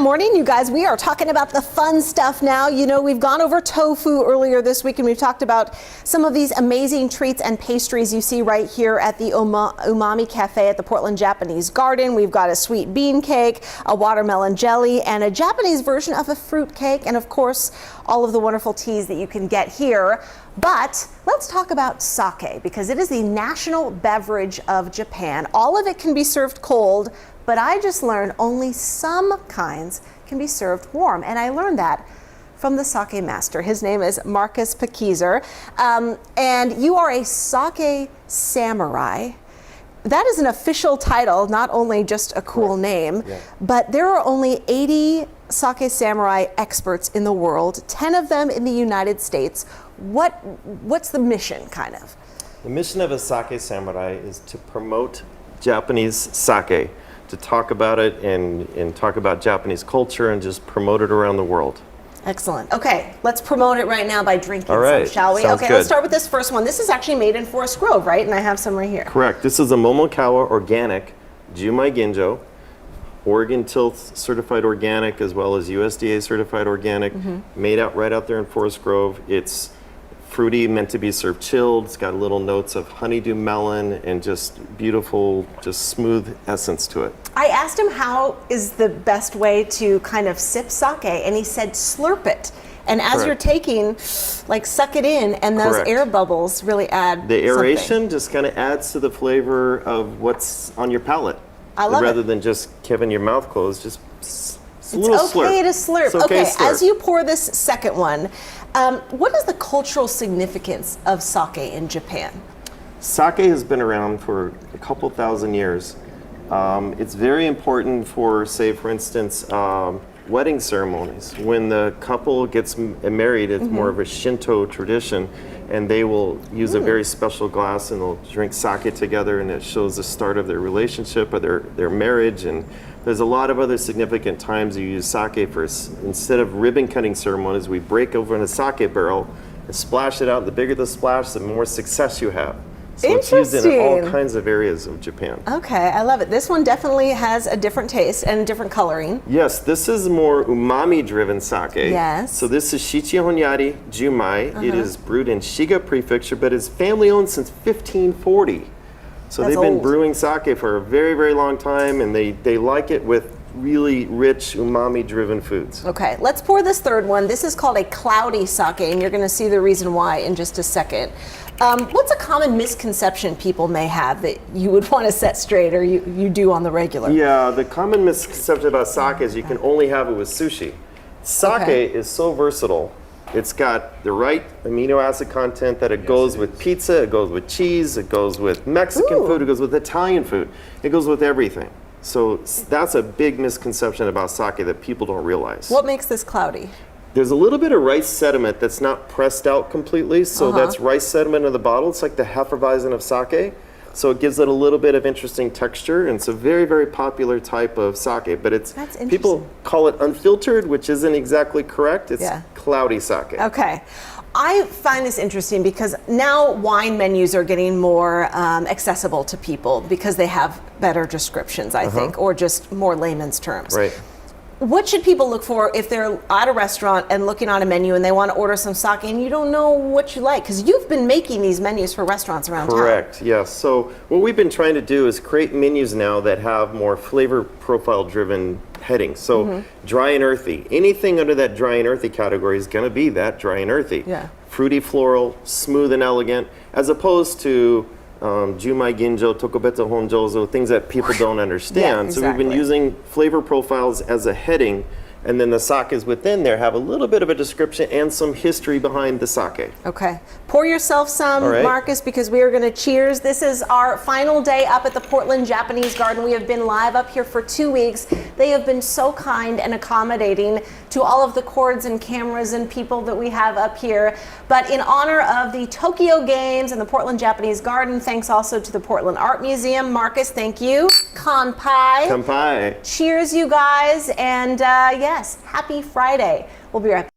Morning, you guys. We are talking about the fun stuff now. You know, we've gone over tofu earlier this week, and we've talked about some of these amazing treats and pastries you see right here at the Umami Cafe at the Portland Japanese Garden. We've got a sweet bean cake, a watermelon jelly, and a Japanese version of a fruit cake, and of course, all of the wonderful teas that you can get here. But let's talk about sake, because it is the national beverage of Japan. All of it can be served cold, but I just learned only some kinds can be served warm. And I learned that from the sake master. His name is Marcus Pakiser. And you are a sake samurai. That is an official title, not only just a cool name, but there are only 80 sake samurai experts in the world, 10 of them in the United States. What's the mission, kind of? The mission of a sake samurai is to promote Japanese sake, to talk about it and talk about Japanese culture and just promote it around the world. Excellent. Okay, let's promote it right now by drinking some, shall we? Sounds okay, good. Let's start with this first one. This is actually made in Forest Grove, right? And I have some right here. Correct. This is a Momokawa organic Jumai Ginjo, Oregon Tilth certified organic as well as USDA certified organic, made out right out there in Forest Grove. It's fruity, meant to be served chilled. It's got little notes of honeydew melon and just beautiful, just smooth essence to it. I asked him how is the best way to kind of sip sake, and he said slurp it. And as you're taking, like suck it in, and those air bubbles really add the aeration something. just kind of adds to the flavor of what's on your palate. I love rather it. than just keeping your mouth closed, just a It's little okay slurp. to slurp. It's okay to slurp. As you pour this second one, what is the cultural significance of sake in Japan? Sake has been around for a couple thousand years. It's very important for, say, for instance, wedding ceremonies. When the couple gets married, it's more of a Shinto tradition, and they will use a very special glass and they'll drink sake together, and it shows the start of their relationship or their marriage. And there's a lot of other significant times you use sake for. Instead of ribbon cutting ceremonies, we break open a sake barrel and splash it out. The bigger the splash, the more success you have. So it's used in all kinds of areas of Japan. Okay, I love it. This one definitely has a different taste and different coloring. Yes, this is more umami-driven sake. Yes. So this is Shichi Honyari Jumai. It is brewed in Shiga Prefecture, but it's family-owned since 1540. So they've been brewing sake for a very, very long time, and they like it with really rich umami-driven foods. Okay, let's pour this third one. This is called a cloudy sake, and you're going to see the reason why in just a second. What's a common misconception people may have that you would want to set straight, or you do on the regular? Yeah, the common misconception about sake is you can only have it with sushi. Sake is so versatile. It's got the right amino acid content that it goes with pizza, it goes with cheese, it goes with Mexican food, it goes with Italian food. It goes with everything. So that's a big misconception about sake that people don't realize. What makes this cloudy? There's a little bit of rice sediment that's not pressed out completely, so that's rice sediment in the bottle. It's like the Hefeweizen of sake. So it gives it a little bit of interesting texture, and it's a very, very popular type of sake. But it's people call it unfiltered, which isn't exactly correct. It's cloudy sake. Okay. I find this interesting because now wine menus are getting more accessible to people because they have better descriptions, I think, or just more layman's terms. Right. What should people look for if they're at a restaurant and looking on a menu and they want to order some sake and you don't know what you like? Because you've been making these menus for restaurants around town. Correct, yes. So what we've been trying to do is create menus now that have more flavor profile driven headings. So dry and earthy. Anything under that dry and earthy category is going to be that dry and earthy. Yeah. Fruity floral, smooth and elegant, as opposed to Jumai Ginjo, Tokobetsu Honjozo, things that people don't understand. So we've been using flavor profiles as a heading, and then the sakes within there have a little bit of a description and some history behind the sake. Okay. Pour yourself some, Marcus, because we are going to cheers. This is our final day up at the Portland Japanese Garden. We have been live up here for 2 weeks. They have been so kind and accommodating to all of the cords and cameras and people that we have up here. But in honor of the Tokyo Games and the Portland Japanese Garden, thanks also to the Portland Art Museum. Marcus, thank you. Kanpai. Kanpai. Cheers, you guys. And yes, happy Friday. We'll be right back.